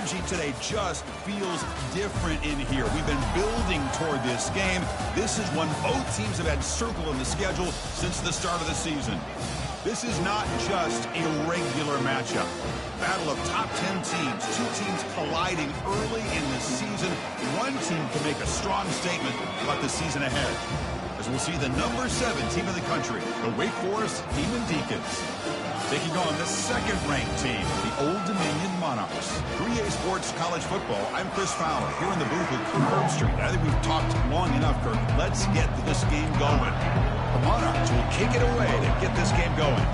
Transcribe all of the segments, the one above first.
energy today just feels different in here. We've been building toward this game. This is one both teams have had circled in the schedule since the start of the season. This is not just a regular matchup. Battle of top 10 teams. Two teams colliding early in the season. One team can make a strong statement about the season ahead. As we'll see the number 7 team in the country, the Wake Forest Demon Deacons, taking on the second-ranked team, the Old Dominion Monarchs. 3A Sports College Football, I'm Chris Fowler, here in the booth with Kirk Herbstreit. I think we've talked long enough, Kirk. Let's get this game going. The Monarchs will kick it away to get this game going.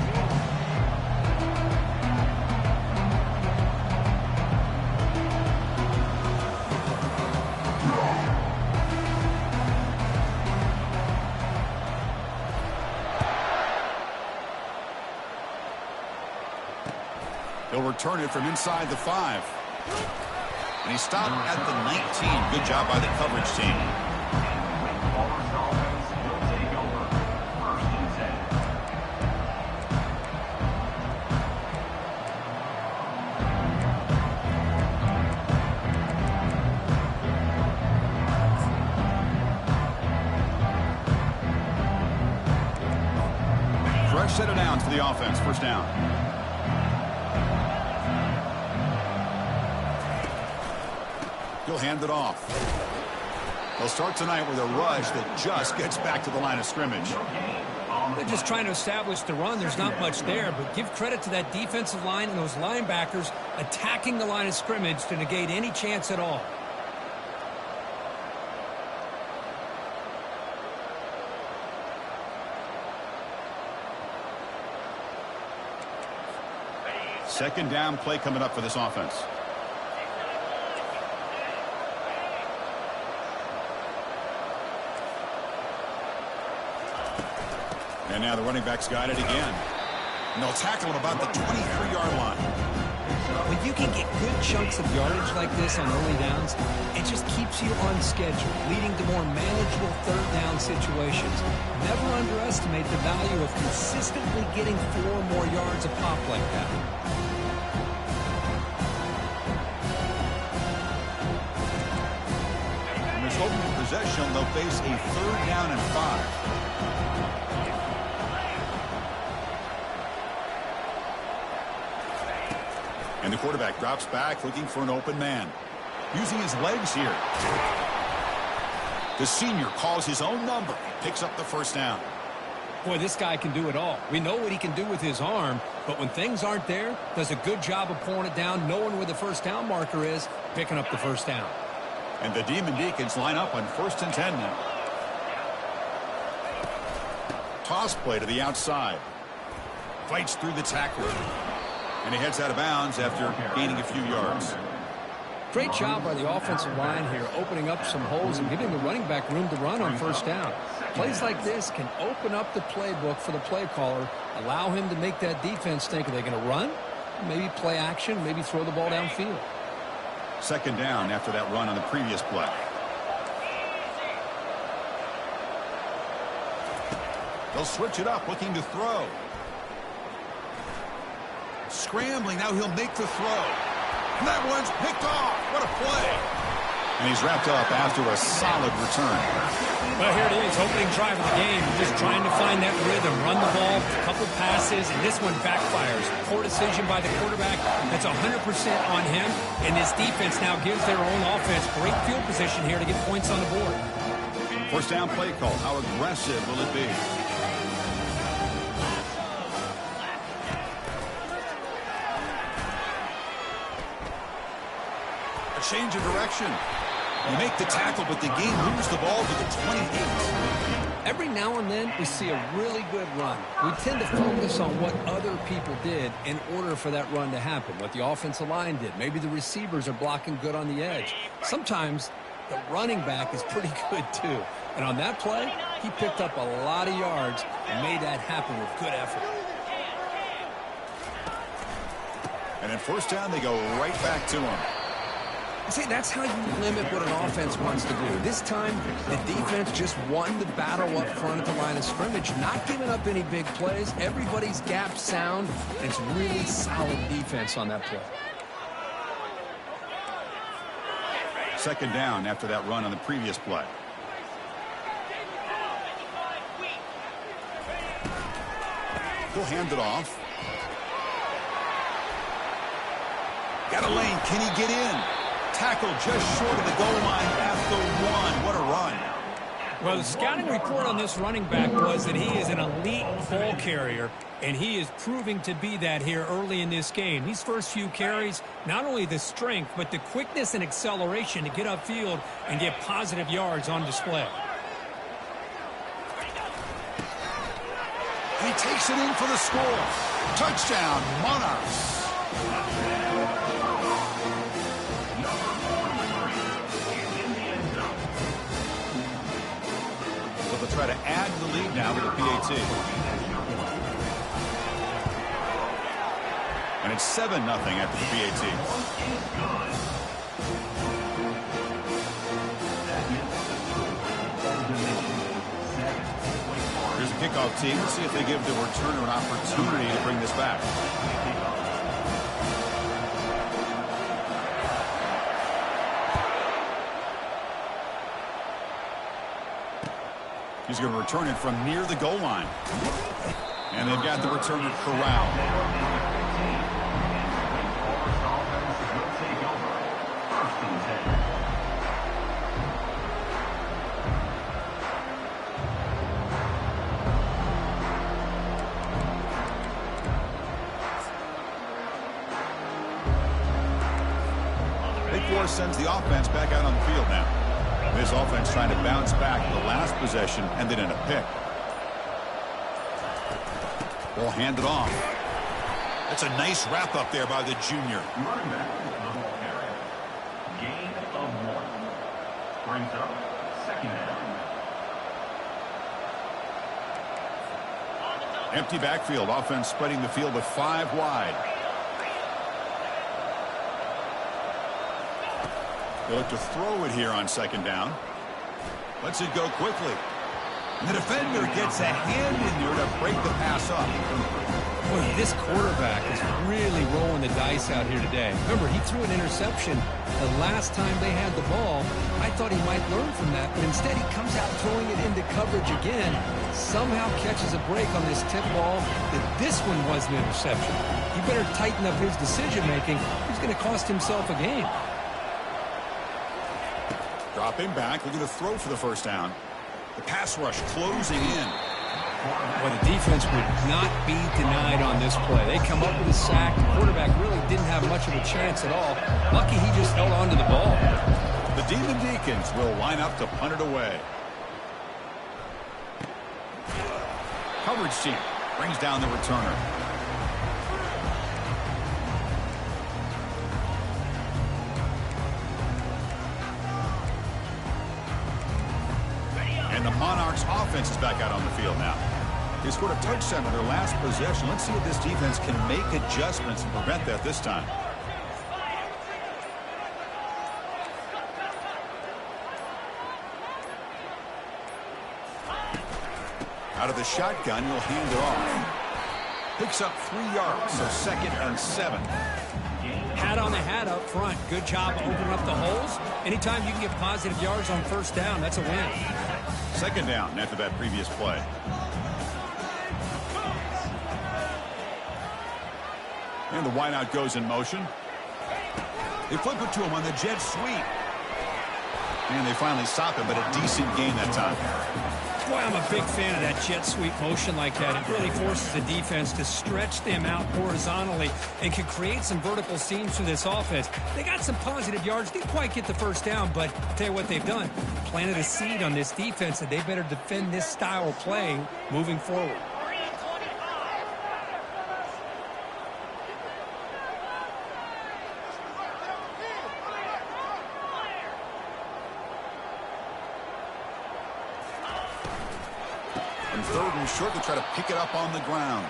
He'll return it from inside the 5. And he stopped at the 19. Good job by the coverage team. Fresh set of downs for the offense. First down. He'll hand it off. They'll start tonight with a rush that just gets back to the line of scrimmage. They're just trying to establish the run. There's not much there, but give credit to that defensive line and those linebackers attacking the line of scrimmage to negate any chance at all. Second down play coming up for this offense. And now the running back's got it again. And they'll tackle him about the 23-yard line. When you can get good chunks of yardage like this on early downs, it just keeps you on schedule, leading to more manageable third down situations. Never underestimate the value of consistently getting 4 or more yards a pop like that. In this opening possession, they'll face a 3rd down and 5. And the quarterback drops back, looking for an open man. Using his legs here. The senior calls his own number. Picks up the first down. Boy, this guy can do it all. We know what he can do with his arm, but when things aren't there, does a good job of pulling it down, knowing where the first down marker is, picking up the first down. And the Demon Deacons line up on 1st and 10 now. Toss play to the outside. Fights through the tackler. And he heads out of bounds after gaining a few yards. Great job by the offensive line here, opening up some holes and giving the running back room to run on first down. Plays like this can open up the playbook for the play caller, allow him to make that defense think, are they going to run? Maybe play action, maybe throw the ball downfield. Second down after that run on the previous play. They'll switch it up, looking to throw. Scrambling, now he'll make the throw. And that one's picked off. What a play. And he's wrapped up after a solid return. Well, here it is, opening drive of the game. Just trying to find that rhythm, run the ball, a couple passes, and this one backfires. Poor decision by the quarterback. That's 100% on him. And this defense now gives their own offense great field position here to get points on the board. First down play call. How aggressive will it be? Change of direction. You make the tackle, but the game moves the ball to the 28. Every now and then, we see a really good run. We tend to focus on what other people did in order for that run to happen, what the offensive line did. Maybe the receivers are blocking good on the edge. Sometimes the running back is pretty good, too. And on that play, he picked up a lot of yards and made that happen with good effort. And at first down, they go right back to him. See, that's how you limit what an offense wants to do. This time, the defense just won the battle up front at the line of scrimmage, not giving up any big plays. Everybody's gap sound, and it's really solid defense on that play. Second down after that run on the previous play. He'll hand it off. Got a lane. Can he get in? Tackled just short of the goal line at the 1. What a run. Well, the scouting report on this running back was that he is an elite ball carrier, and he is proving to be that here early in this game. These first few carries, not only the strength, but the quickness and acceleration to get upfield and get positive yards on display. And he takes it in for the score. Touchdown, Monarchs. So they'll try to add the lead now with the PAT. And it's 7-0 after the PAT. Here's a kickoff team. Let's see if they give the returner an opportunity to bring this back. He's going to return it from near the goal line. And they've got the returner corralled. Sends the offense back out on the field now. This offense trying to bounce back the last possession and then in a pick. Ball handed off. That's a nice wrap up there by the junior. Gain of 1. Brings up second down. Empty backfield. Offense spreading the field with 5 wide. They look to throw it here on second down. Lets it go quickly. And the defender gets a hand in there to break the pass up. Boy, this quarterback is really rolling the dice out here today. Remember, he threw an interception the last time they had the ball. I thought he might learn from that, but instead he comes out throwing it into coverage again. Somehow catches a break on this tip ball that this one was an interception. He better tighten up his decision-making. He's going to cost himself a game. Drop him back, looking to throw for the first down. The pass rush closing in. Well, the defense would not be denied on this play. They come up with a sack. The quarterback really didn't have much of a chance at all. Lucky he just held on to the ball. The Demon Deacons will line up to punt it away. Coverage team brings down the returner. And the Monarchs offense is back out on the field now. They scored a touchdown in their last possession. Let's see if this defense can make adjustments and prevent that this time. Out of the shotgun, he'll hand it off. Picks up 3 yards, so 2nd and 7. Hat on the hat up front. Good job opening up the holes. Anytime you can get positive yards on first down, that's a win. 2nd down after that previous play. And the wideout goes in motion. They flip it to him on the jet sweep. And they finally stop him, but a decent gain that time. Boy, I'm a big fan of that jet sweep motion like that. It really forces the defense to stretch them out horizontally and can create some vertical seams for this offense. They got some positive yards. Didn't quite get the first down, but I'll tell you what they've done. Planted a seed on this defense that they better defend this style of play moving forward. And 3rd and short to try to pick it up on the ground.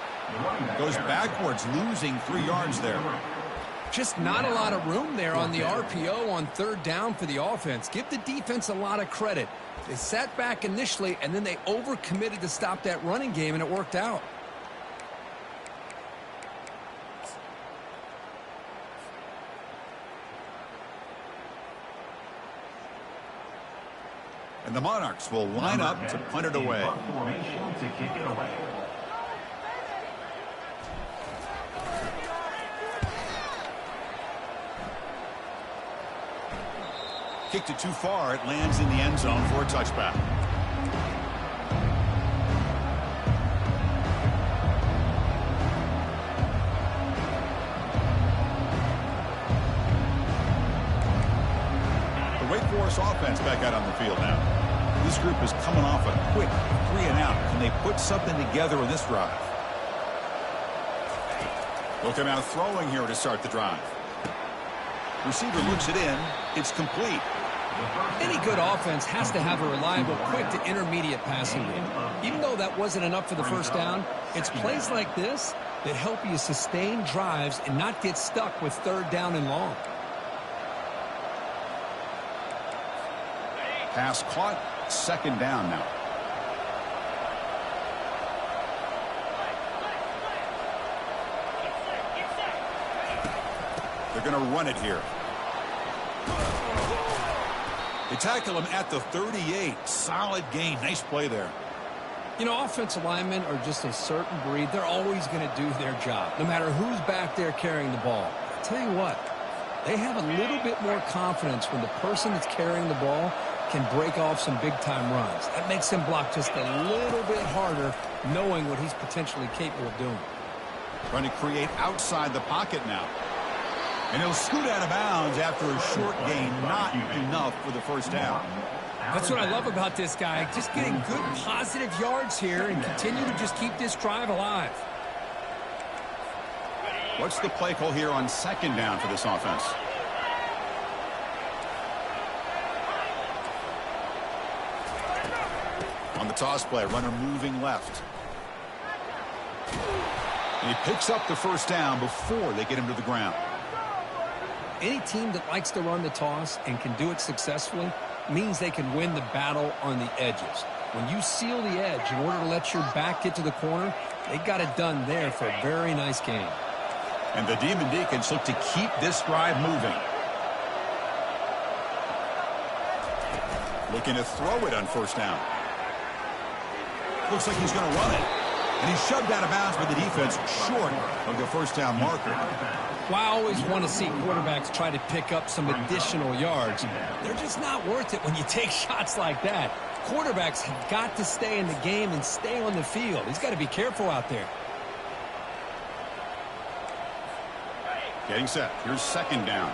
Goes backwards, losing 3 yards there. Just not a lot of room there on the RPO on 3rd down for the offense. Give the defense a lot of credit. They sat back initially, and then they overcommitted to stop that running game, and it worked out. And the Monarchs will line up to punt it away. Formation to kick it away. Kicked it too far. It lands in the end zone for a touchback. The Wake Forest offense back out on the field now. This group is coming off a quick 3-and-out. Can they put something together in this drive? Looking out throwing here to start the drive. Receiver looks it in. It's complete. Any good offense has to have a reliable, quick to intermediate passing game. Even though that wasn't enough for the first down, it's plays like this that help you sustain drives and not get stuck with third down and long. Pass caught. Second down now. They're going to run it here. They tackle him at the 38. Solid gain. Nice play there. You know, offensive linemen are just a certain breed. They're always going to do their job, no matter who's back there carrying the ball. I'll tell you what, they have a little bit more confidence when the person that's carrying the ball can break off some big-time runs. That makes him block just a little bit harder, knowing what he's potentially capable of doing. Trying to create outside the pocket now. And he'll scoot out of bounds after a short gain. Not enough for the first down. That's what I love about this guy. Just getting good positive yards here and continue to just keep this drive alive. What's the play call here on second down for this offense? On the toss play, runner moving left. And he picks up the first down before they get him to the ground. Any team that likes to run the toss and can do it successfully means they can win the battle on the edges. When you seal the edge in order to let your back get to the corner, they got it done there for a very nice game. And the Demon Deacons look to keep this drive moving. Looking to throw it on first down. Looks like he's going to run it. And he's shoved out of bounds by the defense short of the first down marker. Well, I always want to see quarterbacks try to pick up some additional yards. They're just not worth it when you take shots like that. Quarterbacks have got to stay in the game and stay on the field. He's got to be careful out there. Getting set. Here's second down.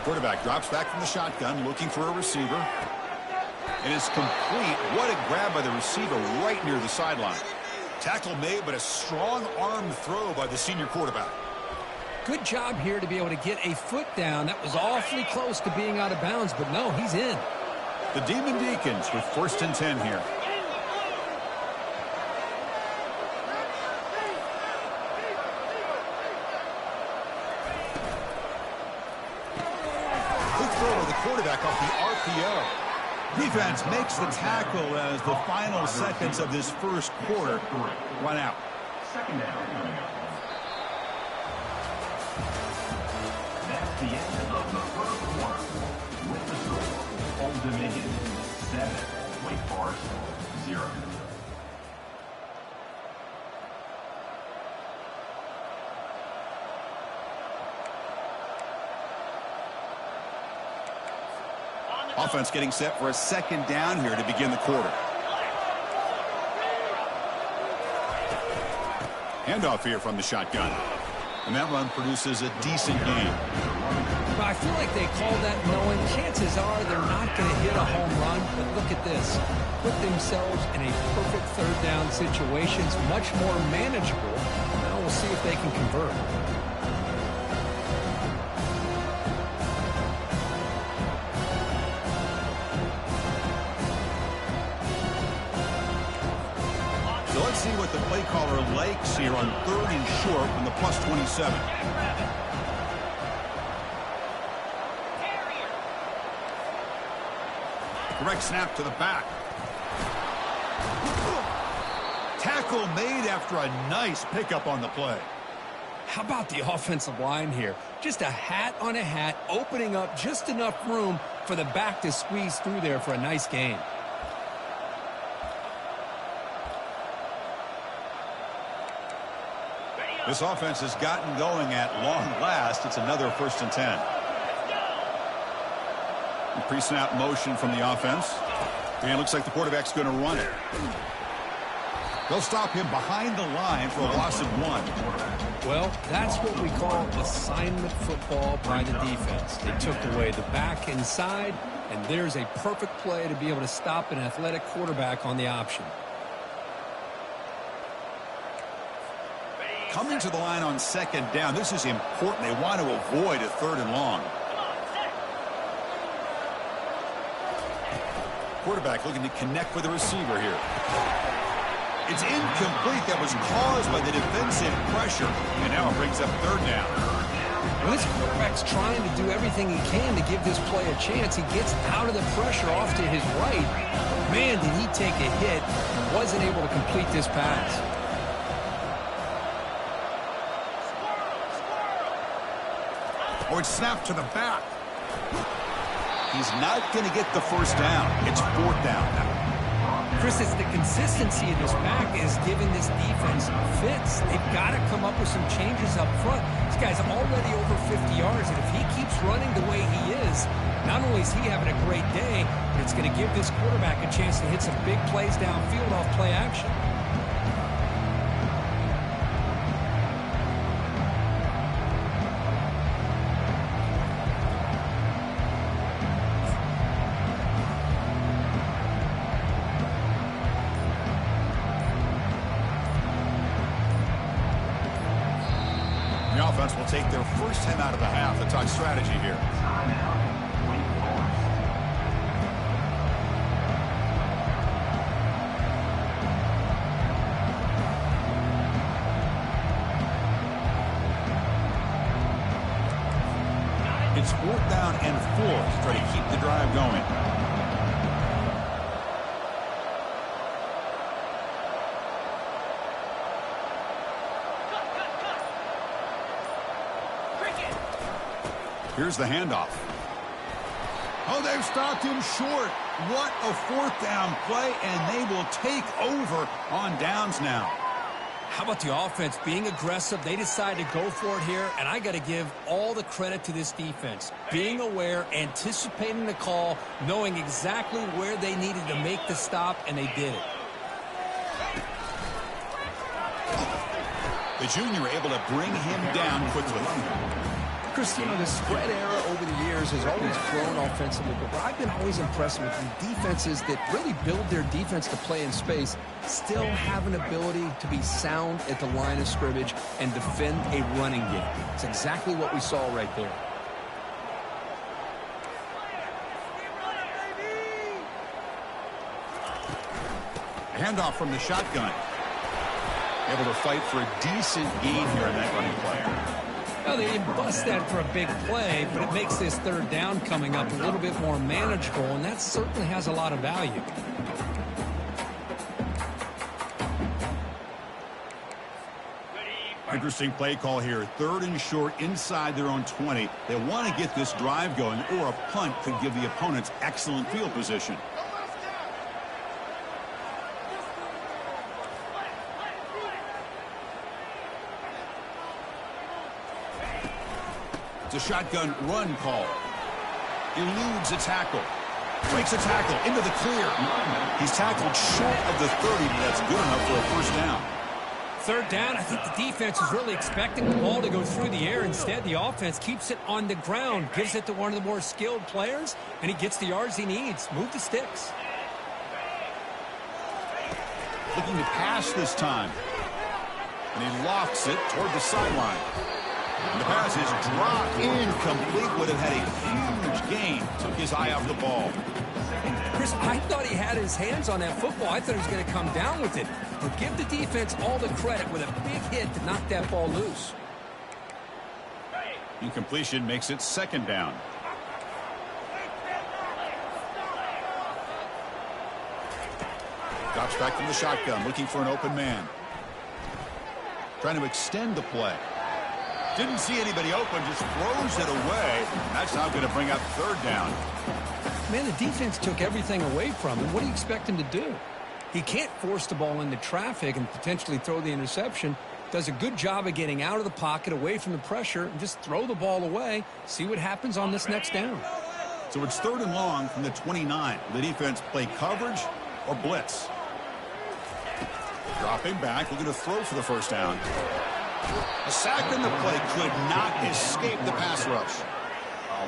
Quarterback drops back from the shotgun, looking for a receiver. And it's complete. What a grab by the receiver right near the sideline. Tackle made, but a strong arm throw by the senior quarterback. Good job here to be able to get a foot down. That was awfully close to being out of bounds, but no, he's in. The Demon Deacons with 1st and 10 here. Quick throw to the quarterback off the RPO. Defense makes the tackle as the final seconds of this first quarter run out. Second down coming up. That's the end of the first quarter. With the score, Old Dominion 7, Wake Forest 0. Offense getting set for a second down here to begin the quarter. Handoff here from the shotgun. And that run produces a decent gain. But I feel like they called that knowing chances are they're not going to hit a home run. But look at this. Put themselves in a perfect third down situation. It's much more manageable. Now we'll see if they can convert. So let's see what the play caller likes here on 3rd and short from the +27. Direct snap to the back. Tackle made after a nice pickup on the play. How about the offensive line here? Just a hat on a hat, opening up just enough room for the back to squeeze through there for a nice gain. This offense has gotten going at long last. It's another 1st and 10. Pre-snap motion from the offense. And it looks like the quarterback's going to run it. They'll stop him behind the line for a loss of 1. Well, that's what we call assignment football by the defense. They took away the back inside, and there's a perfect play to be able to stop an athletic quarterback on the option. Coming to the line on 2nd down. This is important. They want to avoid a 3rd and long. Quarterback looking to connect with the receiver here. It's incomplete. That was caused by the defensive pressure. And now it brings up 3rd down. Well, this quarterback's trying to do everything he can to give this play a chance. He gets out of the pressure off to his right. Man, did he take a hit and wasn't able to complete this pass. Or it's snapped to the back. He's not going to get the 1st down. It's 4th down. Chris, it's the consistency of this back is giving this defense fits. They've got to come up with some changes up front. This guy's already over 50 yards, and if he keeps running the way he is, not only is he having a great day, but it's going to give this quarterback a chance to hit some big plays downfield off play action. The offense will take their first time out of the half. Let's talk strategy here. It's 4th down and 4 to try to keep the drive going. Here's the handoff. Oh, they've stopped him short. What a 4th down play, and they will take over on downs now. How about the offense being aggressive? They decide to go for it here, and I got to give all the credit to this defense. Being aware, anticipating the call, knowing exactly where they needed to make the stop, and they did it. The junior able to bring him down quickly. Chris, you know, the spread era over the years has always grown offensively, but where I've been always impressed with the defenses that really build their defense to play in space still have an ability to be sound at the line of scrimmage and defend a running game. It's exactly what we saw right there. Handoff from the shotgun. Able to fight for a decent gain here in that running play. Well, they didn't bust that for a big play, but it makes this 3rd down coming up a little bit more manageable, and that certainly has a lot of value. Interesting play call here. 3rd and short inside their own 20. They want to get this drive going, or a punt could give the opponents excellent field position. It's a shotgun run call. Eludes a tackle. Breaks a tackle into the clear. He's tackled short of the 30, but that's good enough for a 1st down. 3rd down, I think the defense is really expecting the ball to go through the air. Instead, the offense keeps it on the ground, gives it to one of the more skilled players, and he gets the yards he needs. Move the sticks. Looking to pass this time. And he lofts it toward the sideline. And the pass is dropped incomplete. Would have had a huge gain. Took his eye off the ball. Chris, I thought he had his hands on that football. I thought he was going to come down with it. But give the defense all the credit with a big hit to knock that ball loose. Incompletion makes it 2nd down. Got Drops back from the shotgun, looking for an open man. Trying to extend the play. Didn't see anybody open, just throws it away. That's not going to bring up third down. Man, the defense took everything away from him. What do you expect him to do? He can't force the ball into traffic and potentially throw the interception. Does a good job of getting out of the pocket, away from the pressure, and just throw the ball away. See what happens on this next down. So it's 3rd and long from the 29. The defense play coverage or blitz. Dropping back, looking to throw for the first down. A sack in the play could not escape the pass rush.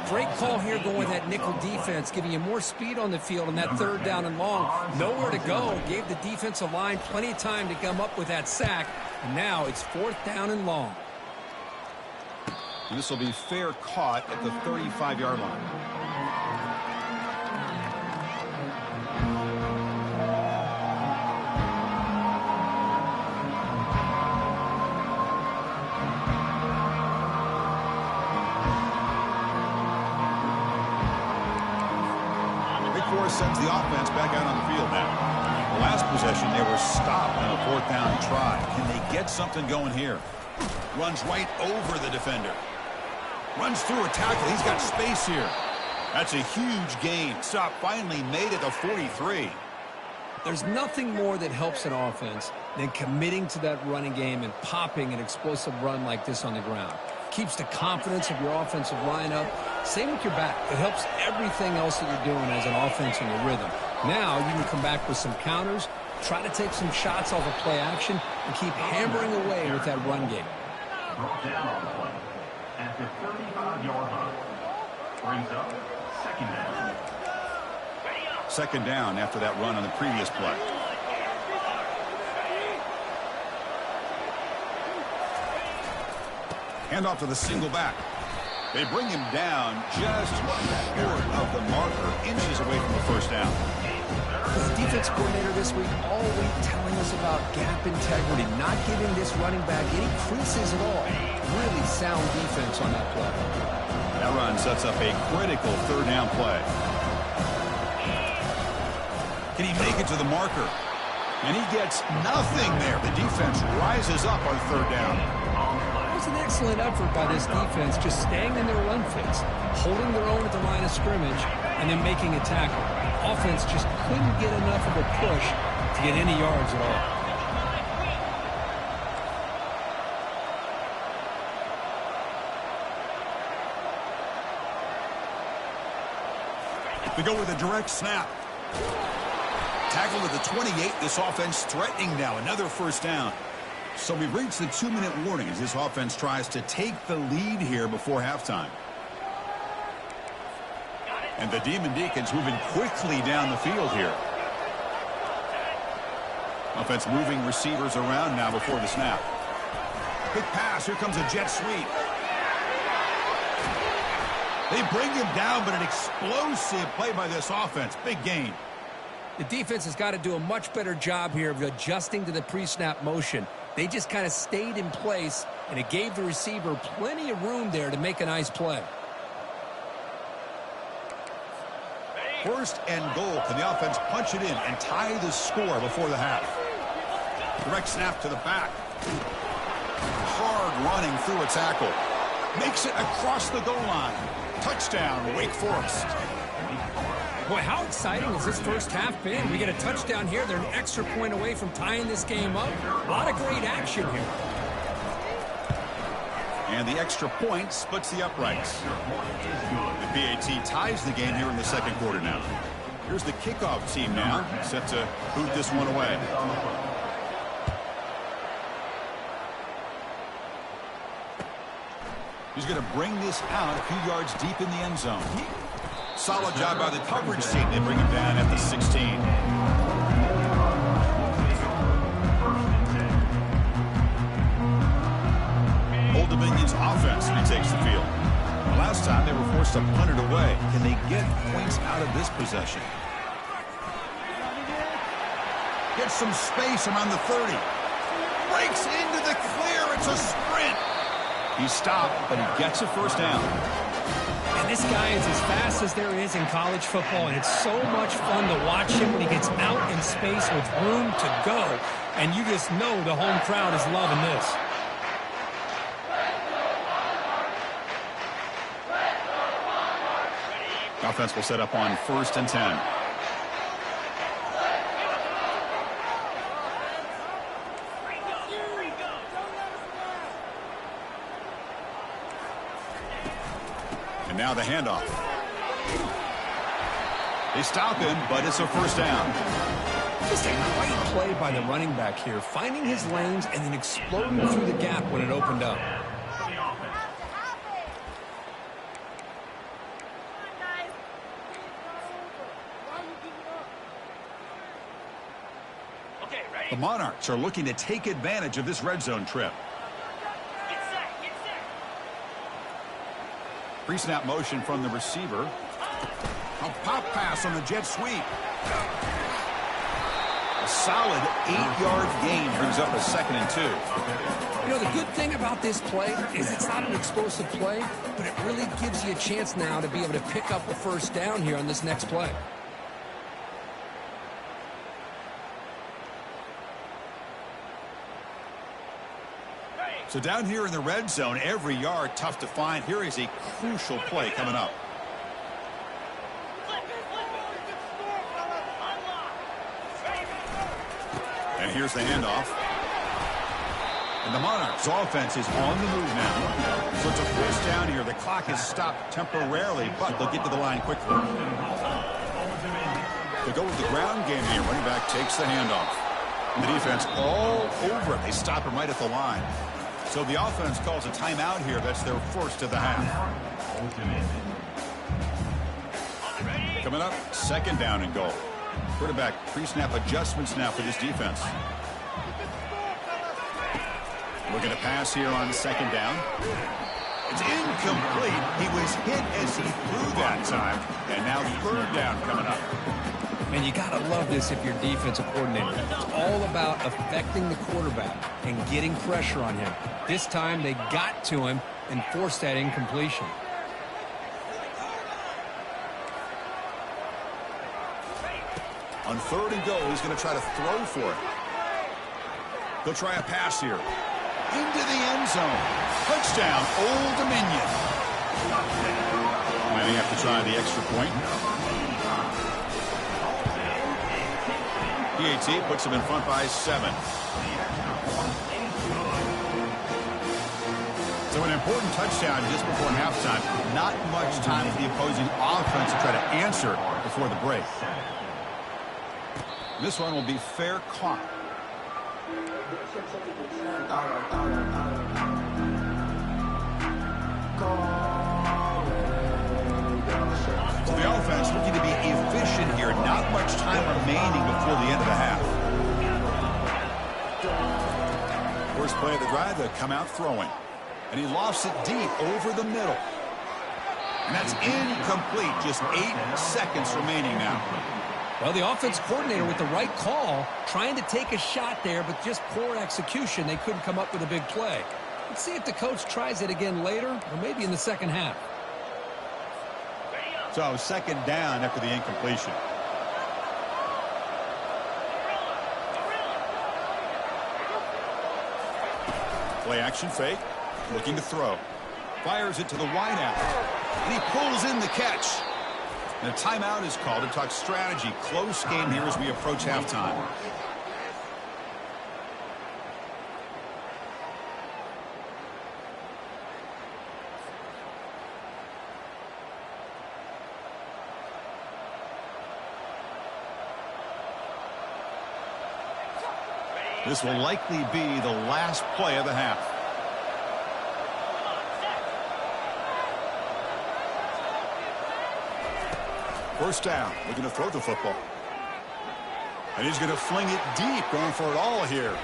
Great call here going with that nickel defense, giving you more speed on the field on that 3rd down and long. Nowhere to go. Gave the defensive line plenty of time to come up with that sack. And now it's 4th down and long. And this will be fair caught at the 35-yard line. Sends the offense back out on the field now. The last possession, they were stopped on a 4th down try. Can they get something going here? Runs right over the defender. Runs through a tackle. He's got space here. That's a huge gain. Stop finally made at the 43. There's nothing more that helps an offense than committing to that running game and popping an explosive run like this on the ground. Keeps the confidence of your offensive lineup. Same with your back. It helps everything else that you're doing as an offense in your rhythm. Now you can come back with some counters, try to take some shots off of play action, and keep hammering away with that run game. Brought down on the play at the 35-yard line. Brings up 2nd down. 2nd down after that run on the previous play. Hand off to the single back. They bring him down just short of the marker, inches away from the first down. The defense coordinator this week all week telling us about gap integrity, not giving this running back any creases at all. Really sound defense on that play. That run sets up a critical 3rd down play. Can he make it to the marker? And he gets nothing there. The defense rises up on 3rd down. It was an excellent effort by this defense, just staying in their run fits, holding their own at the line of scrimmage, and then making a tackle. Offense just couldn't get enough of a push to get any yards at all. They go with a direct snap. Tackle at the 28. This offense threatening now. Another first down. So we've reached the 2-minute warning as this offense tries to take the lead here before halftime. And the Demon Deacons moving quickly down the field here. Offense moving receivers around now before the snap. Quick pass. Here comes a jet sweep. They bring him down, but an explosive play by this offense. Big gain. The defense has got to do a much better job here of adjusting to the pre-snap motion. They just kind of stayed in place, and it gave the receiver plenty of room there to make a nice play. 1st and goal. Can the offense punch it in and tie the score before the half? Direct snap to the back. Hard running through a tackle. Makes it across the goal line. Touchdown, Wake Forest. Boy, how exciting has this first half been? We get a touchdown here. They're an extra point away from tying this game up. A lot of great action here. And the extra point splits the uprights. The PAT ties the game here in the 2nd quarter now. Here's the kickoff team now, set to boot this one away. He's going to bring this out a few yards deep in the end zone. Solid job by the coverage team. They bring him down at the 16. Old Dominion's offense retakes the field. Last time they were forced to punt it away. Can they get points out of this possession? Gets some space around the 30. Breaks into the clear. It's a sprint. He stopped, but he gets a first down. And This guy is as fast as there is in college football, and it's so much fun to watch him when he gets out in space with room to go. And you just know the home crowd is loving this. Offense will set up on 1st and 10. And now the handoff. They stop him, but it's a 1st down. Just a great play by the running back here, finding his lanes and then exploding through the gap when it opened up. The Monarchs are looking to take advantage of this red zone trip. Pre-snap motion from the receiver. A pop pass on the jet sweep. A solid 8-yard gain brings up a 2nd and 2. You know, the good thing about this play is it's not an explosive play, but it really gives you a chance now to be able to pick up a 1st down here on this next play. So down here in the red zone, every yard tough to find. Here is a crucial play coming up. And here's the handoff. And the Monarchs offense is on the move now. So it's a 1st down here. The clock is stopped temporarily, but they'll get to the line quickly. They go with the ground game here. Running back takes the handoff. And the defense all over it. They stop him right at the line. So the offense calls a timeout here. That's their 1st of the half. Coming up, 2nd down and goal. Quarterback pre-snap adjustments now for this defense. Looking to pass here on 2nd down. It's incomplete. He was hit as he threw that time. And now 3rd down coming up. And you got to love this if you're defensive coordinator. It's all about affecting the quarterback and getting pressure on him. This time they got to him and forced that incompletion. On 3rd and goal, he's going to try to throw for it. He'll try a pass here. Into the end zone. Touchdown, Old Dominion. Might have to try the extra point. PAT puts him in front by 7. So an important touchdown just before halftime. Not much time for the opposing offense to try to answer before the break. This one will be fair caught. So the offense looking to be efficient here. Not much time remaining before the end of the half. First play of the drive, they'll come out throwing. And he lofts it deep over the middle. And that's incomplete. Just 8 seconds remaining now. Well, the offense coordinator with the right call, trying to take a shot there, but just poor execution. They couldn't come up with a big play. Let's see if the coach tries it again later, or maybe in the 2nd half. So 2nd down after the incompletion. Play action fake. Looking to throw. Fires it to the wideout. And he pulls in the catch. And a timeout is called to talk strategy. Close game here as we approach halftime. This will likely be the last play of the half. First down, looking to throw the football. And he's going to fling it deep, going for it all here.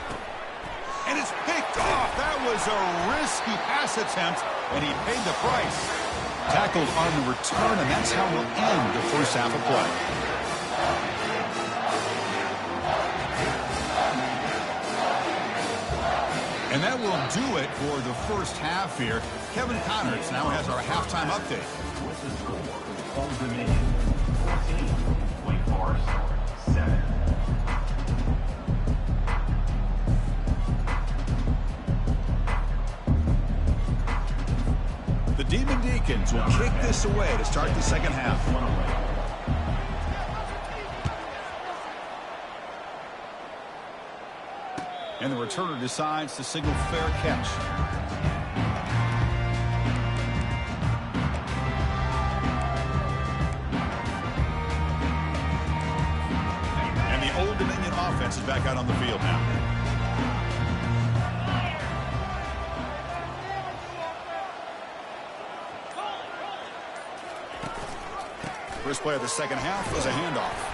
And it's picked off. That was a risky pass attempt, and he paid the price. Tackled on the return, and that's how we'll end the first half of play. And that will do it for the first half here. Kevin Connors now has our halftime update. With the score, Old Dominion 14, Wake Forest 7. The Demon Deacons will kick this away to start the second half. And the returner decides to signal fair catch. And the Old Dominion offense is back out on the field now. First play of the second half was a handoff.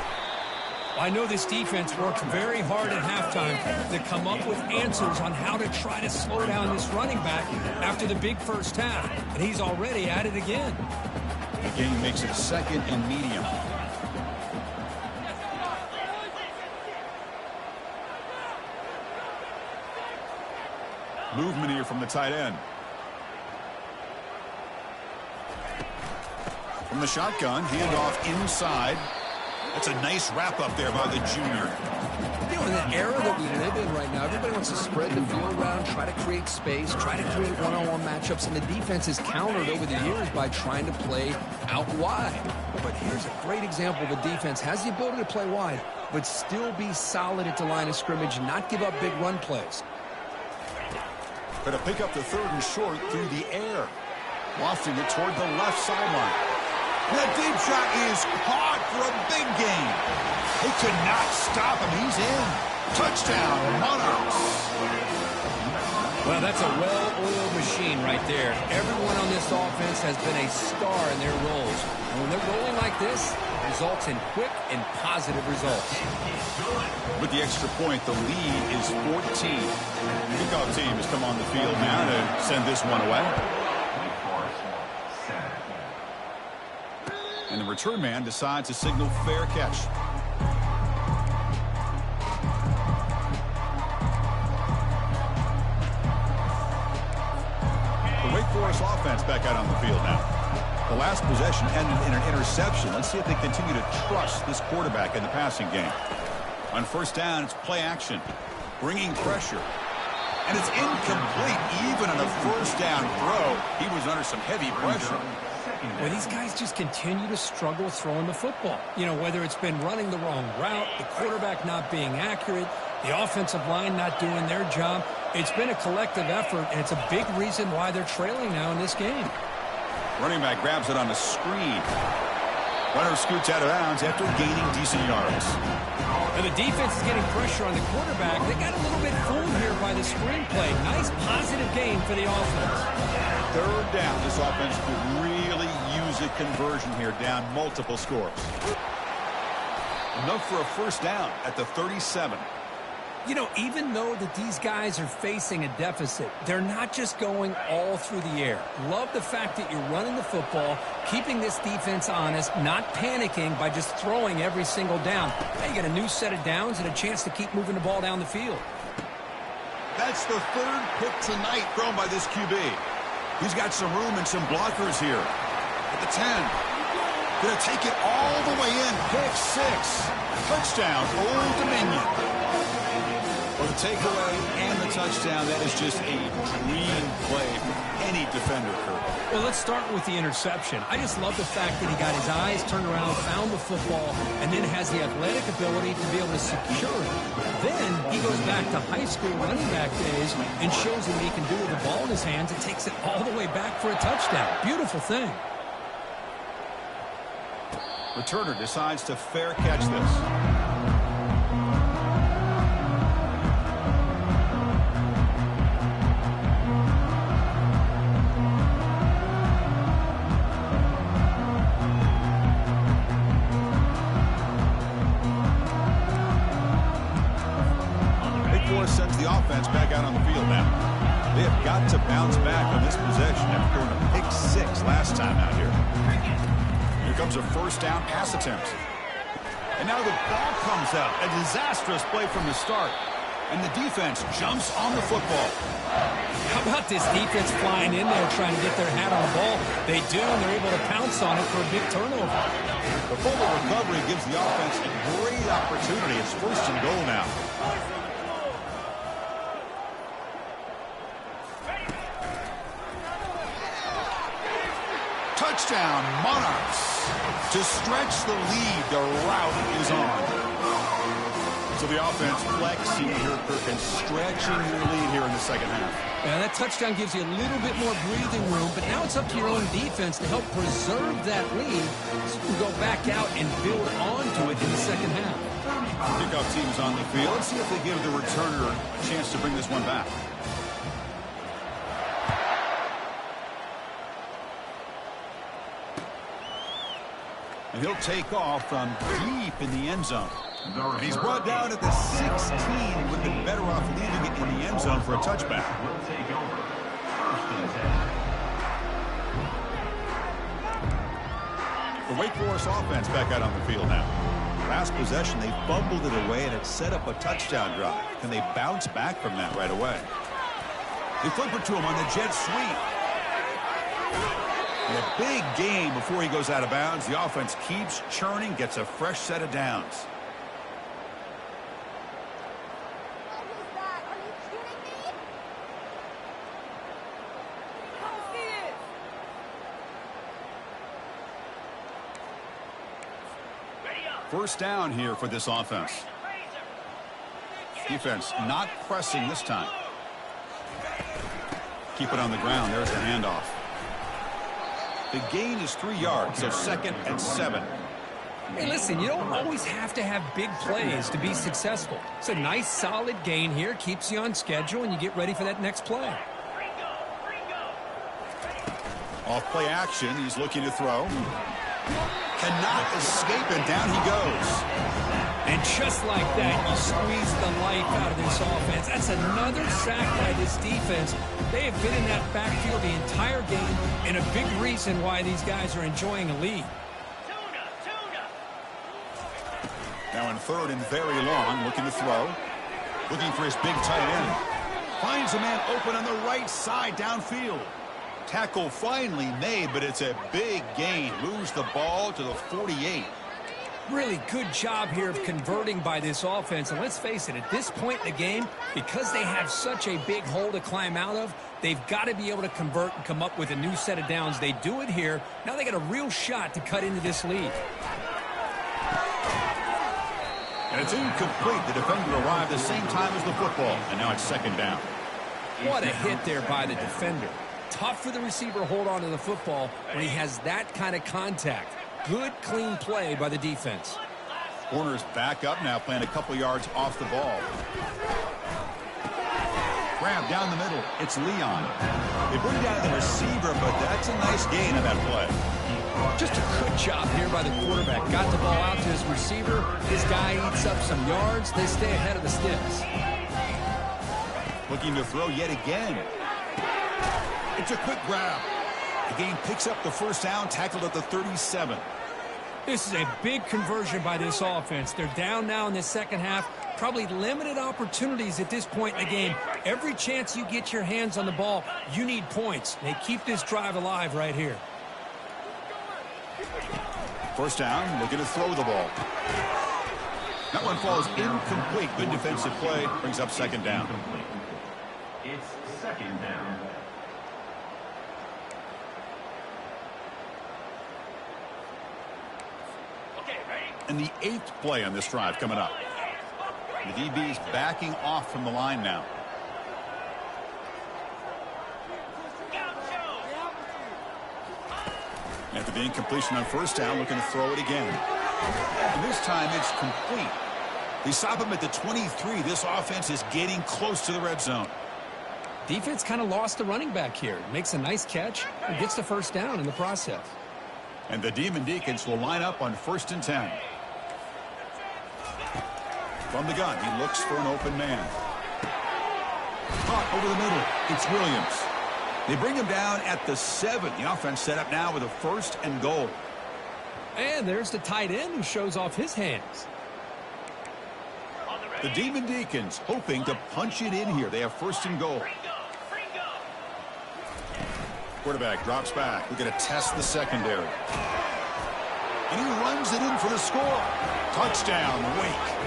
I know this defense worked very hard at halftime to come up with answers on how to try to slow down this running back after the big first half. And he's already at it again. The game makes it second and medium. Movement here from the tight end. From the shotgun, handoff inside. That's a nice wrap up there by the junior. You know, in the era that we live in right now, everybody wants to spread the field around, try to create space, try to create one-on-one matchups, and the defense is countered over the years by trying to play out wide. But here's a great example of a defense has the ability to play wide, but still be solid at the line of scrimmage, not give up big run plays. Going to pick up the third and short through the air. Lofting it toward the left sideline. The deep shot is caught for a big gain. They could not stop him. He's in. Touchdown, Monarchs. Well, that's a well-oiled machine right there. Everyone on this offense has been a star in their roles. And when they're rolling like this, it results in quick and positive results. With the extra point, the lead is 14. The kickoff team has come on the field now to send this one away. And the return man decides to signal fair catch. The Wake Forest offense back out on the field now. The last possession ended in an interception. Let's see if they continue to trust this quarterback in the passing game. On first down, it's play action. Bringing pressure. And it's incomplete. Even on a first down throw, he was under some heavy pressure. Well, these guys just continue to struggle throwing the football. You know, whether it's been running the wrong route, the quarterback not being accurate, the offensive line not doing their job. It's been a collective effort, and it's a big reason why they're trailing now in this game. Running back grabs it on the screen. Runner scoots out of bounds after gaining decent yards. And the defense is getting pressure on the quarterback. They got a little bit fooled here by the screen play. Nice positive gain for the offense. Third down. This offense could really use a conversion here, down multiple scores. Enough for a first down at the 37. You know, even though that these guys are facing a deficit, they're not just going all through the air. Love the fact that you're running the football, keeping this defense honest, not panicking by just throwing every single down. Now you got a new set of downs and a chance to keep moving the ball down the field. That's the third pick tonight thrown by this QB. He's got some room and some blockers here. At the 10. Going to take it all the way in. Pick 6. Touchdown, Old Dominion. Well, the takeaway and the touchdown, that is just a dream play for any defender, Kirk. Well, let's start with the interception. I just love the fact that he got his eyes turned around, found the football, and then has the athletic ability to be able to secure it. Then he goes back to high school running back days and shows him what he can do with the ball in his hands and takes it all the way back for a touchdown. Beautiful thing. Returner decides to fair catch this. Sends the offense back out on the field now. They have got to bounce back on this possession after going to pick 6 last time out here. Here comes a first down pass attempt. And now the ball comes out. A disastrous play from the start. And the defense jumps on the football. How about this defense flying in there trying to get their hat on the ball? They do, and they're able to pounce on it for a big turnover. The fumble recovery gives the offense a great opportunity. It's 1st and goal now. Touchdown, Monarchs. To stretch the lead, the route is on. So the offense flexing here, Kirk, and stretching your lead here in the second half. Yeah, that touchdown gives you a little bit more breathing room, but now it's up to your own defense to help preserve that lead so you can go back out and build onto it in the second half. Kickoff team's on the field. Let's see if they give the returner a chance to bring this one back. And he'll take off from deep in the end zone. And he's brought down at the 16. Would have been better off leaving it in the end zone for a touchback. Will take over. 1st and 10. The Wake Forest offense back out on the field now. Last possession, they fumbled it away, and it set up a touchdown drive. Can they bounce back from that right away? They flip it to him on the jet sweep. And a big gain before he goes out of bounds. The offense keeps churning, gets a fresh set of downs. First down here for this offense. Defense not pressing this time. Keep it on the ground. There's the handoff. The gain is 3 yards, so 2nd and 7. Hey, listen, you don't always have to have big plays to be successful. It's a nice, solid gain here. Keeps you on schedule, and you get ready for that next play. Off play action. He's looking to throw. Cannot escape, and down he goes. And just like that, you squeeze the life out of this offense. That's another sack by this defense. They have been in that backfield the entire game, and a big reason why these guys are enjoying a lead. Now in 3rd and very long, looking to throw. Looking for his big tight end. Finds a man open on the right side downfield. Tackle finally made, but it's a big gain. Moves the ball to the 48. Really good job here of converting by this offense. And let's face it, at this point in the game, because they have such a big hole to climb out of, they've got to be able to convert and come up with a new set of downs. They do it here. Now they got a real shot to cut into this lead. And it's incomplete. The defender arrived the same time as the football. And now it's 2nd down. What a hit there by the defender. Tough for the receiver to hold on to the football when he has that kind of contact. Good, clean play by the defense. Corner's back up now, playing a couple yards off the ball. Grab down the middle. It's Leon. They bring down the receiver, but that's a nice gain on that play. Just a good job here by the quarterback. Got the ball out to his receiver. This guy eats up some yards. They stay ahead of the sticks. Looking to throw yet again. It's a quick grab. The game picks up the first down, tackled at the 37. This is a big conversion by this offense. They're down now in the second half. Probably limited opportunities at this point in the game. Every chance you get your hands on the ball, you need points. They keep this drive alive right here. First down, looking to throw the ball. That one falls incomplete. Good defensive play. Brings up 2nd down. It's 2nd down. And the 8th play on this drive coming up. The DB's backing off from the line now. After the incompletion on first down, looking to throw it again. And this time it's complete. They stop him at the 23. This offense is getting close to the red zone. Defense kind of lost the running back here. Makes a nice catch and gets the first down in the process. And the Demon Deacons will line up on 1st and 10. From the gun, he looks for an open man. Caught over the middle. It's Williams. They bring him down at the 7. The offense set up now with a 1st and goal. And there's the tight end who shows off his hands. The Demon Deacons hoping to punch it in here. They have first and goal. Quarterback drops back. We're going to test the secondary. And he runs it in for the score. Touchdown, Wake.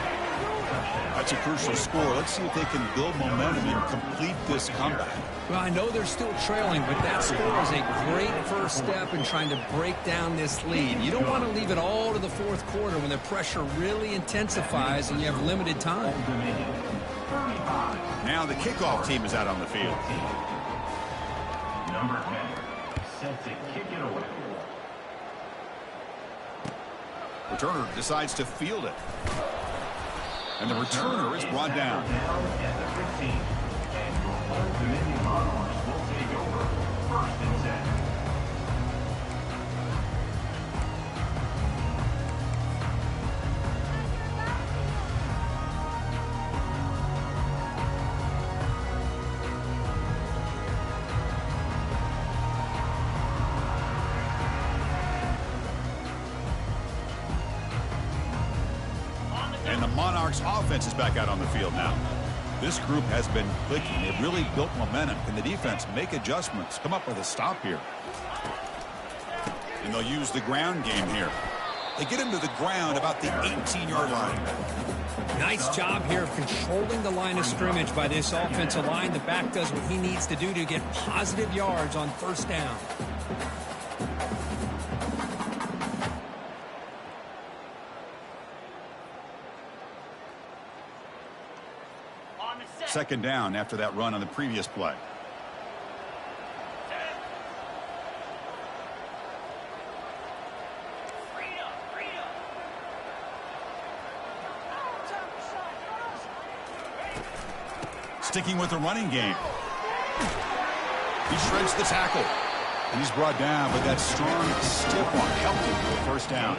That's a crucial score. Let's see if they can build momentum and complete this comeback. Well, I know they're still trailing, but that score is a great first step in trying to break down this lead. You don't want to leave it all to the fourth quarter when the pressure really intensifies and you have limited time. Now the kickoff team is out on the field. Number 10, set to kick it away. Returner decides to field it. And the returner is brought down. At the 15. And your Old Dominion Monarchs will take over. First and 10. And the Monarchs offense is back out on the field now. This group has been clicking. They've really built momentum. Can the defense make adjustments, come up with a stop here? And they'll use the ground game here. They get him to the ground about the 18-yard line. Nice job here of controlling the line of scrimmage by this offensive line. The back does what he needs to do to get positive yards on first down. Second down after that run on the previous play. Sticking with the running game. He shreds the tackle. And he's brought down, but that strong, stiff one helped him for the first down.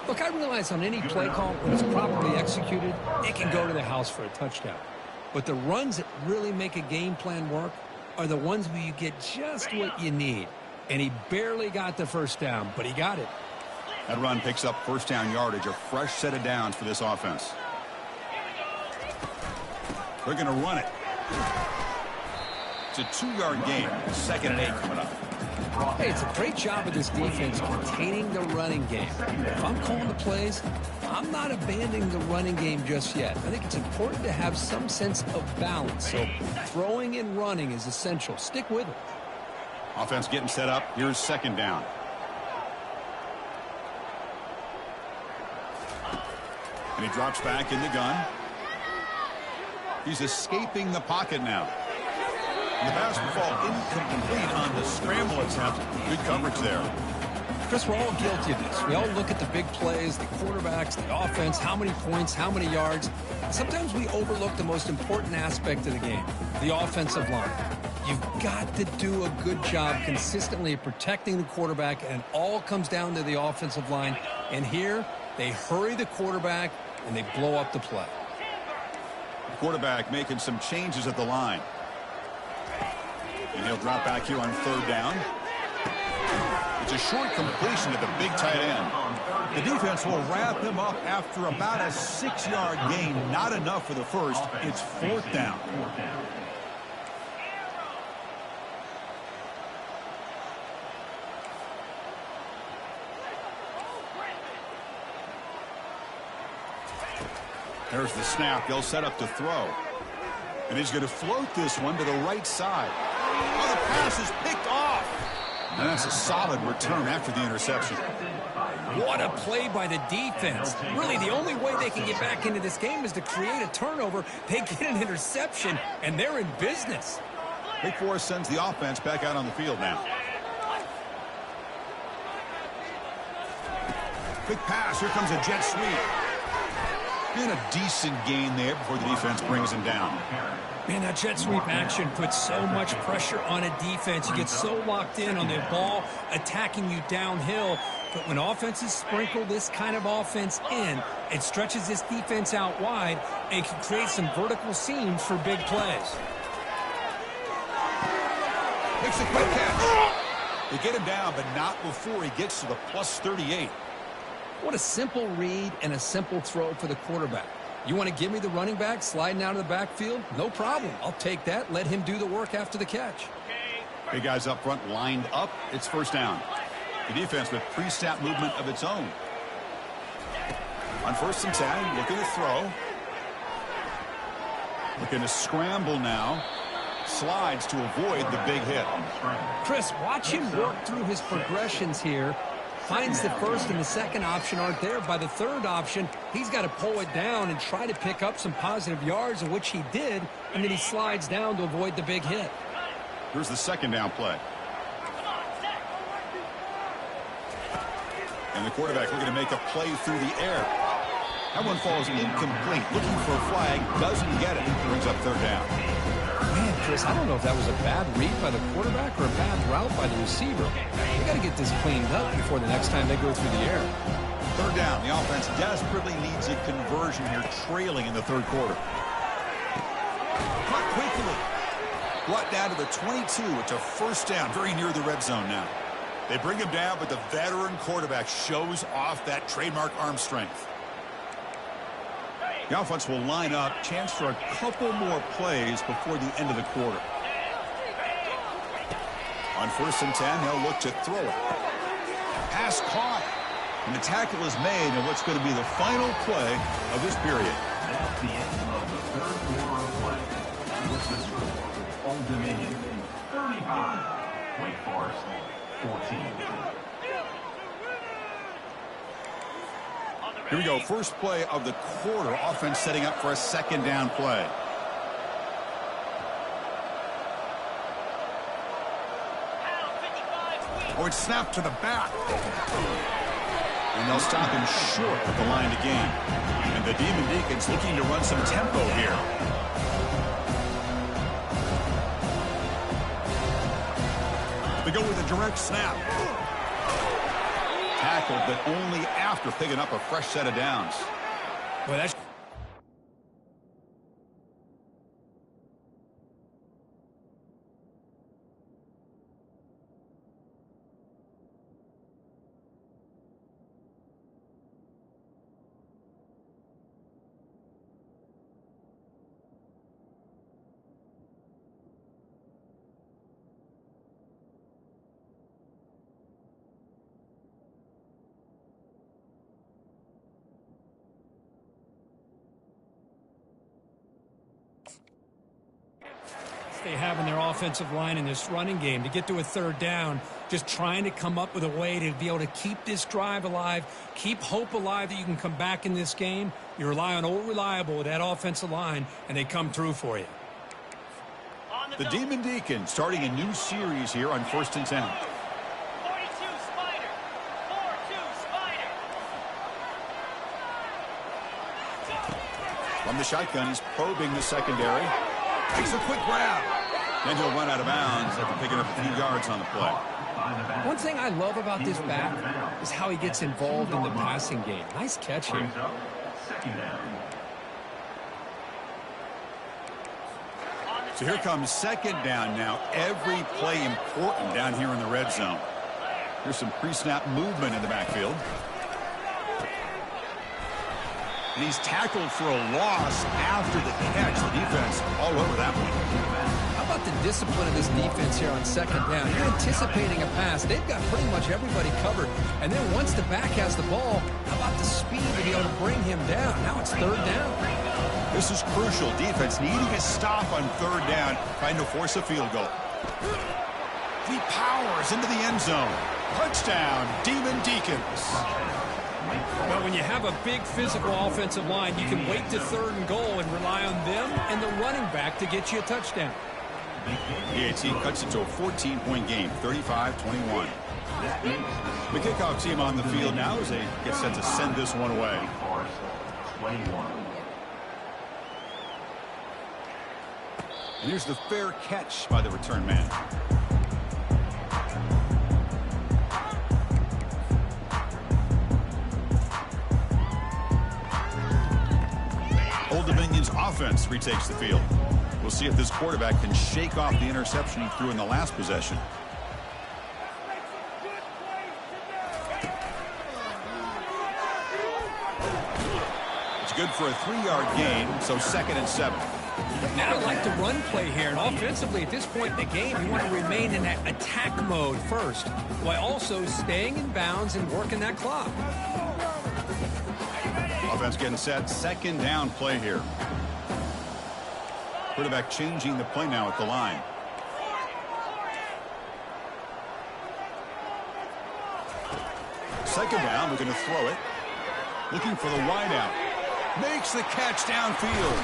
Look, I realize on any play call, when it's properly executed, it can go to the house for a touchdown. But the runs that really make a game plan work are the ones where you get just what you need. And he barely got the first down, but he got it. That run picks up first down yardage, a fresh set of downs for this offense. They're going to run it. It's a 2-yard gain. Second and 8 coming up. Hey, it's a great job of this defense containing the running game. If I'm calling the plays, I'm not abandoning the running game just yet. I think it's important to have some sense of balance. So throwing and running is essential. Stick with it. Offense getting set up. Here's second down. And he drops back in the gun. He's escaping the pocket now. And the pass will fall incomplete on the scramble attempt. Good coverage there. Chris, we're all guilty of this. We all look at the big plays, the quarterbacks, the offense, how many points, how many yards. Sometimes we overlook the most important aspect of the game, the offensive line. You've got to do a good job consistently protecting the quarterback, and it all comes down to the offensive line. And here, they hurry the quarterback, and they blow up the play. The quarterback making some changes at the line. And he'll drop back here on third down. It's a short completion to the big tight end. The defense will wrap him up after about a 6-yard gain. Not enough for the first. It's fourth down. There's the snap. They'll set up to throw. And he's going to float this one to the right side. Oh, the pass is picked off. And that's a solid return after the interception. What a play by the defense. Really, the only way they can get back into this game is to create a turnover. They get an interception, and they're in business. Wake Forest sends the offense back out on the field now. Quick pass. Here comes a jet sweep. And a decent gain there before the defense brings him down. Man, that jet sweep action puts so much pressure on a defense. You get so locked in on the ball attacking you downhill. But when offenses sprinkle this kind of offense in, it stretches this defense out wide and can create some vertical seams for big plays. Makes a quick catch. They get him down, but not before he gets to the +38. What a simple read and a simple throw for the quarterback. You want to give me the running back sliding out of the backfield? No problem. I'll take that. Let him do the work after the catch. Big guys up front lined up. It's first down. The defense with pre-snap movement of its own. On 1st and 10, looking to throw. Looking to scramble now. Slides to avoid the big hit. Chris, watch him work through his progressions here. Finds the first and the second option aren't there. By the third option, he's got to pull it down and try to pick up some positive yards, of which he did, and then he slides down to avoid the big hit. Here's the second down play. And the quarterback looking to make a play through the air. That one falls incomplete. Looking for a flag, doesn't get it. Brings up third down. Man, Chris, I don't know if that was a bad read by the quarterback or a bad route by the receiver. They got to get this cleaned up before the next time they go through the air. Third down. The offense desperately needs a conversion here, trailing in the third quarter. Caught quickly. Brought down to the 22. It's a first down, very near the red zone now. They bring him down, but the veteran quarterback shows off that trademark arm strength. The offense will line up. Chance for a couple more plays before the end of the quarter. On 1st and 10, they'll look to throw it. Pass caught. And the tackle is made in what's going to be the final play of this period. That's the end of the third quarter of play. With the score, Old Dominion 35, Wake Forest 14. Here we go. First play of the quarter. Offense setting up for a second down play. Oh, it's snapped to the back. And they'll stop him short at the line to gain. And the Demon Deacons looking to run some tempo here. They go with a direct snap. Tackled, but only after picking up a fresh set of downs. Well, that's they have in their offensive line in this running game to get to a third down, just trying to come up with a way to be able to keep this drive alive, keep hope alive that you can come back in this game. You rely on Old Reliable with that offensive line, and they come through for you. The Demon Deacons starting a new series here on 1st and 10. 42 Spider. 4-2 Spider. From the shotgun, he's probing the secondary. Takes a quick grab. Then he'll run out of bounds after picking up a few yards on the play. One thing I love about this back is how he gets involved in the passing game. Nice catch here. Second down. So here comes second down now. Every play important down here in the red zone. Here's some pre-snap movement in the backfield. And he's tackled for a loss after the catch. The defense all over that one. How about the discipline of this defense here on second down? You're anticipating a pass. They've got pretty much everybody covered. And then once the back has the ball, how about the speed to be able to bring him down? Now it's third down. This is crucial. Defense needing a stop on third down, trying to force a field goal. He powers into the end zone. Touchdown, Demon Deacons. But when you have a big physical offensive line, you can wait to third and goal and rely on them and the running back to get you a touchdown. The AT cuts it to a 14-point game, 35-21. The kickoff team on the field now as they get set to send this one away. 21. And here's the fair catch by the return man. Old Dominion's offense retakes the field. We'll see if this quarterback can shake off the interception he threw in the last possession. good for a 3-yard gain, so 2nd and 7. Now I like the run play here, and offensively at this point in the game, you want to remain in that attack mode first, while also staying in bounds and working that clock. Offense getting set, 2nd down play here. Quarterback changing the play now at the line. Second down, we're going to throw it. Looking for the wideout. Makes the catch downfield.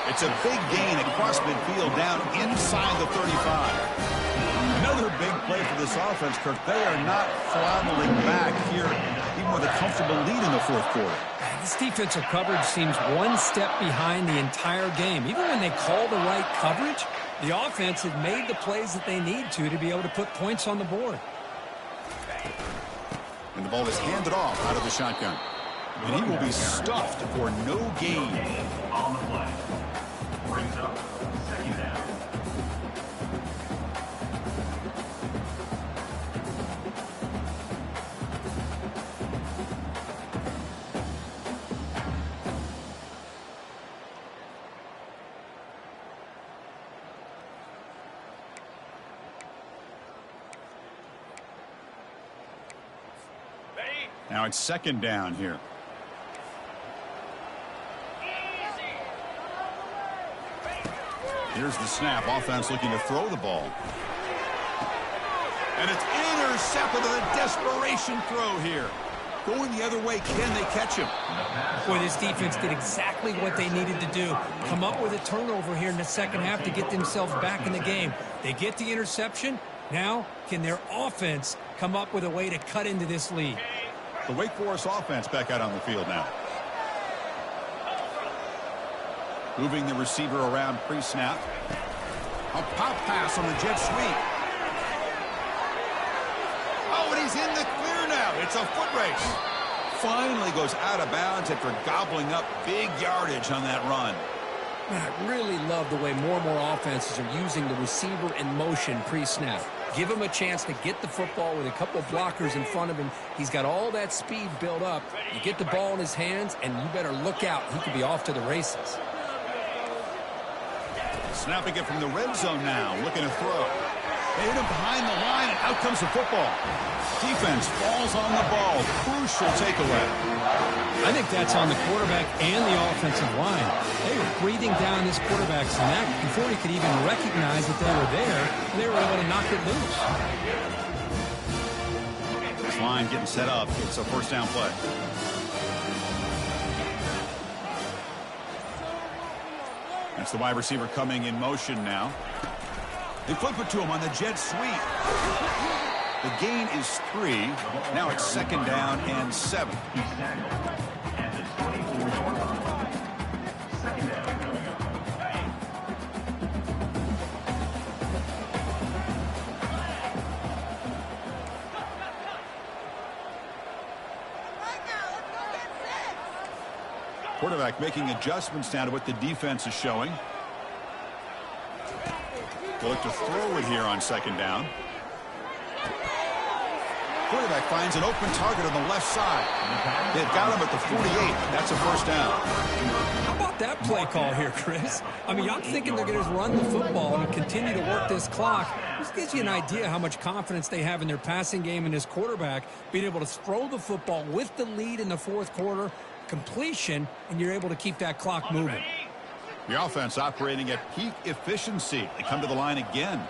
It's a big gain across midfield down inside the 35. Another big play for this offense, Kirk. They are not floundering back here, even with a comfortable lead in the 4th quarter. This defensive coverage seems one step behind the entire game. Even when they call the right coverage, the offense has made the plays that they need to be able to put points on the board. And the ball is handed off out of the shotgun. And he will be stuffed for no gain. On the play. Brings up 2nd down. Now it's 2nd down here. Here's the snap. Offense looking to throw the ball. And it's intercepted with a desperation throw here. Going the other way, can they catch him? Boy, this defense did exactly what they needed to do. Come up with a turnover here in the second half to get themselves back in the game. They get the interception. Now, can their offense come up with a way to cut into this lead? The Wake Forest offense back out on the field now. Moving the receiver around pre-snap. A pop pass on the jet sweep. Oh, and he's in the clear now. It's a foot race. Finally goes out of bounds after gobbling up big yardage on that run. Man, I really love the way more and more offenses are using the receiver in motion pre-snap. Give him a chance to get the football with a couple of blockers in front of him. He's got all that speed built up. You get the ball in his hands, and you better look out. He could be off to the races. Snapping it from the red zone now. Looking to throw. They hit him behind the line, and out comes the football. Defense falls on the ball. Crucial takeaway. I think that's on the quarterback and the offensive line. They were breathing down this quarterback's neck before he could even recognize that they were there, and they were able to knock it loose. This line getting set up. It's a 1st down play. That's the wide receiver coming in motion now. They flip it to him on the jet sweep. The gain is 3. Now it's 2nd down and 7. He's tackled at the 24-yard line. 2nd down. Quarterback making adjustments now to what the defense is showing. They'll look to throw it here on 2nd down. Quarterback finds an open target on the left side. They've got him at the 48, but that's a 1st down. How about that play call here, Chris? I mean, I'm thinking they're going to run the football and continue to work this clock. This gives you an idea how much confidence they have in their passing game and this quarterback being able to throw the football with the lead in the 4th quarter, completion, and you're able to keep that clock moving. The offense operating at peak efficiency. They come to the line again.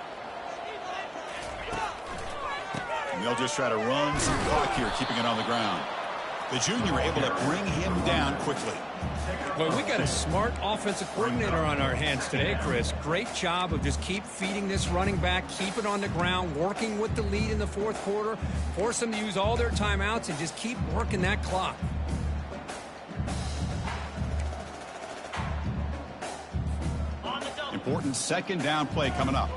And they'll just try to run some clock here, keeping it on the ground. The junior able to bring him down quickly. Well, we got a smart offensive coordinator on our hands today, Chris. Great job of just keep feeding this running back, keep it on the ground, working with the lead in the 4th quarter, force them to use all their timeouts, and just keep working that clock. Important 2nd down play coming up.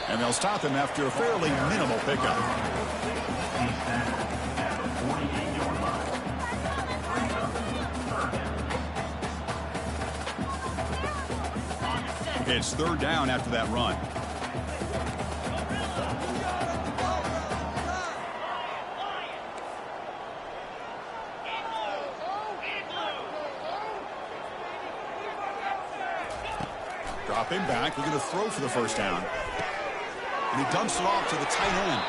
And they'll stop him after a fairly minimal pickup. At the 48-yard line. It's third down after that run. Dropping back, looking to throw for the first down. And he dumps it off to the tight end.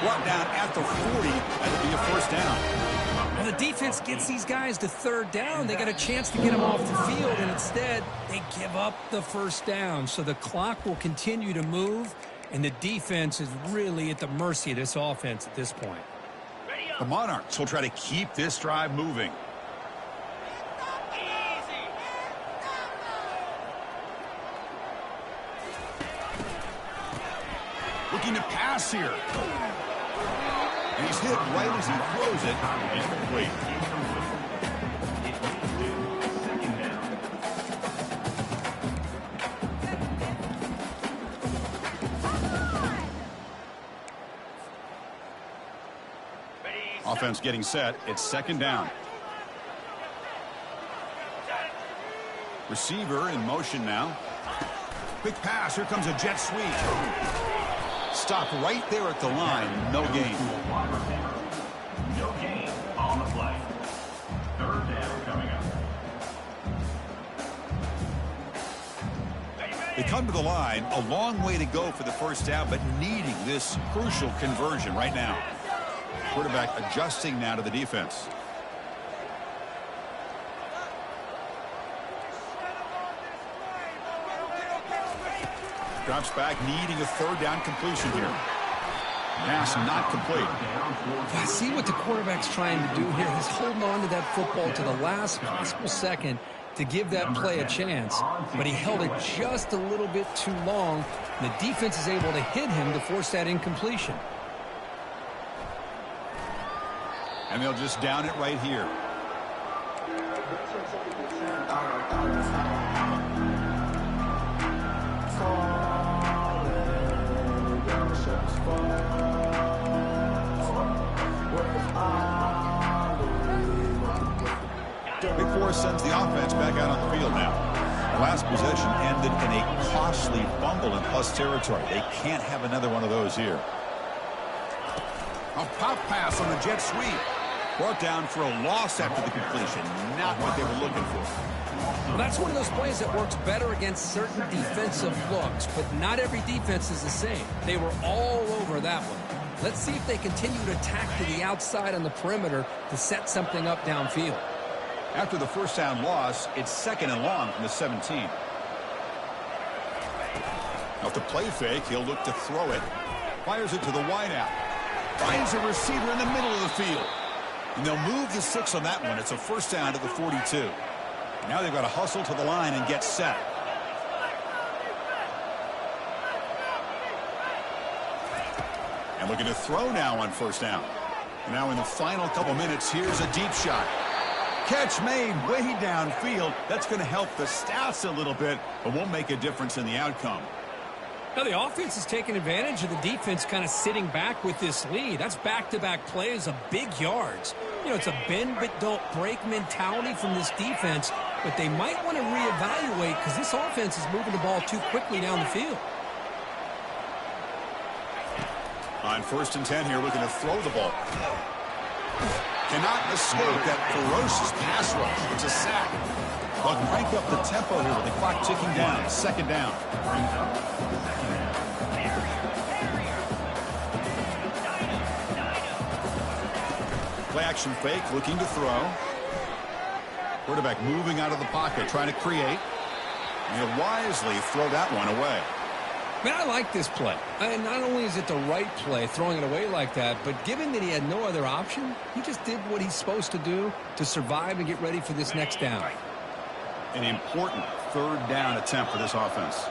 Brought down at the 40. That'll be a first down. Well, the defense gets these guys to third down. They got a chance to get them off the field, and instead they give up the first down. So the clock will continue to move, and the defense is really at the mercy of this offense at this point. The Monarchs will try to keep this drive moving. Looking to pass here. And he's hit right as he throws it. He's complete. Offense getting set. It's second down. Receiver in motion now. Quick pass. Here comes a jet sweep. Stopped right there at the line. No gain. No gain on the play. Third down coming up. They come to the line. A long way to go for the first down, but needing this crucial conversion right now. Quarterback adjusting now to the defense. Drops back, needing a third down completion here. Pass not complete. I see what the quarterback's trying to do here. He's holding on to that football to the last possible second to give that play a chance, but he held it just a little bit too long. The defense is able to hit him to force that incompletion. And they'll just down it right here. Big Force sends the offense back out on the field now. The last possession ended in a costly fumble in plus territory. They can't have another one of those here. A pop pass on the jet sweep. Brought down for a loss after the completion. Not what they were looking for. Well, that's one of those plays that works better against certain defensive looks, but not every defense is the same. They were all over that one. Let's see if they continue to attack to the outside on the perimeter to set something up downfield. After the first down loss, it's second and long from the 17. Off the play fake, he'll look to throw it. Fires it to the wideout. Finds a receiver in the middle of the field. And they'll move the 6 on that one. It's a first down to the 42. Now they've got to hustle to the line and get set. And looking to throw now on first down. And now in the final couple minutes, here's a deep shot. Catch made way downfield. That's going to help the stats a little bit, but won't make a difference in the outcome. Now the offense is taking advantage of the defense kind of sitting back with this lead. That's back-to-back plays of big yards. You know, it's a bend but don't break mentality from this defense, but they might want to reevaluate because this offense is moving the ball too quickly down the field. On first and 10 here, looking to throw the ball. Cannot escape that ferocious pass rush. It's a sack. They'll crank up the tempo here with the clock ticking down. Second down. Play action fake, looking to throw. Quarterback moving out of the pocket, trying to create. And he'll wisely throw that one away. Man, I like this play. And not only is it the right play, throwing it away like that, but given that he had no other option, he just did what he's supposed to do to survive and get ready for this next down. An important third down attempt for this offense.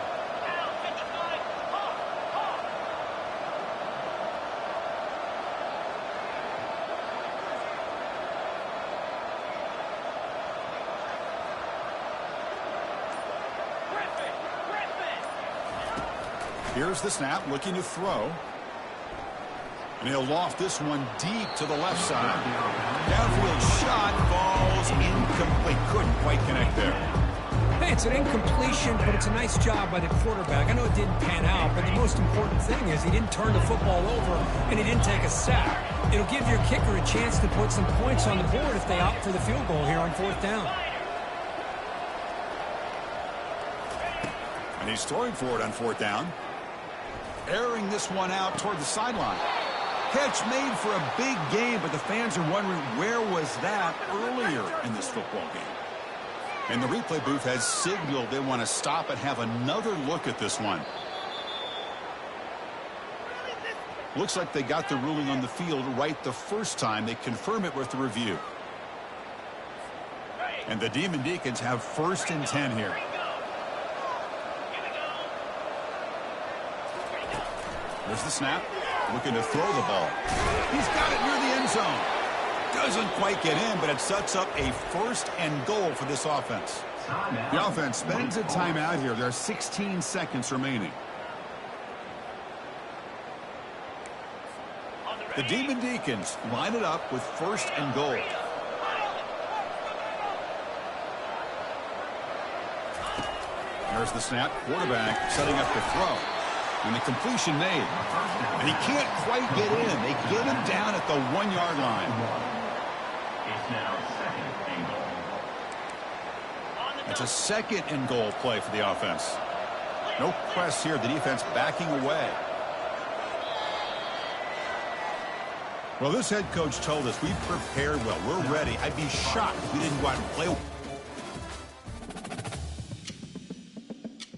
Here's the snap, looking to throw. And he'll loft this one deep to the left side. Downfield shot falls incomplete. Couldn't quite connect there. Hey, it's an incompletion, but it's a nice job by the quarterback. I know it didn't pan out, but the most important thing is he didn't turn the football over and he didn't take a sack. It'll give your kicker a chance to put some points on the board if they opt for the field goal here on 4th down. And he's throwing for it on 4th down. Airing this one out toward the sideline. Catch made for a big gain, but the fans are wondering where was that earlier in this football game. And the replay booth has signaled they want to stop and have another look at this one. Looks like they got the ruling on the field right the first time. They confirm it with the review. And the Demon Deacons have 1st and 10 here. There's the snap. Looking to throw the ball. He's got it near the end zone. Doesn't quite get in, but it sets up a 1st and goal for this offense. The offense spends a timeout here. There are 16 seconds remaining. The Demon Deacons line it up with 1st and goal. There's the snap. Quarterback setting up to throw. And the completion made. And he can't quite get in. They get him down at the 1-yard line. It's now 2nd and goal. It's a 2nd and goal play for the offense. No press here. The defense backing away. Well, this head coach told us we prepared well. We're ready. I'd be shocked if we didn't go out and play.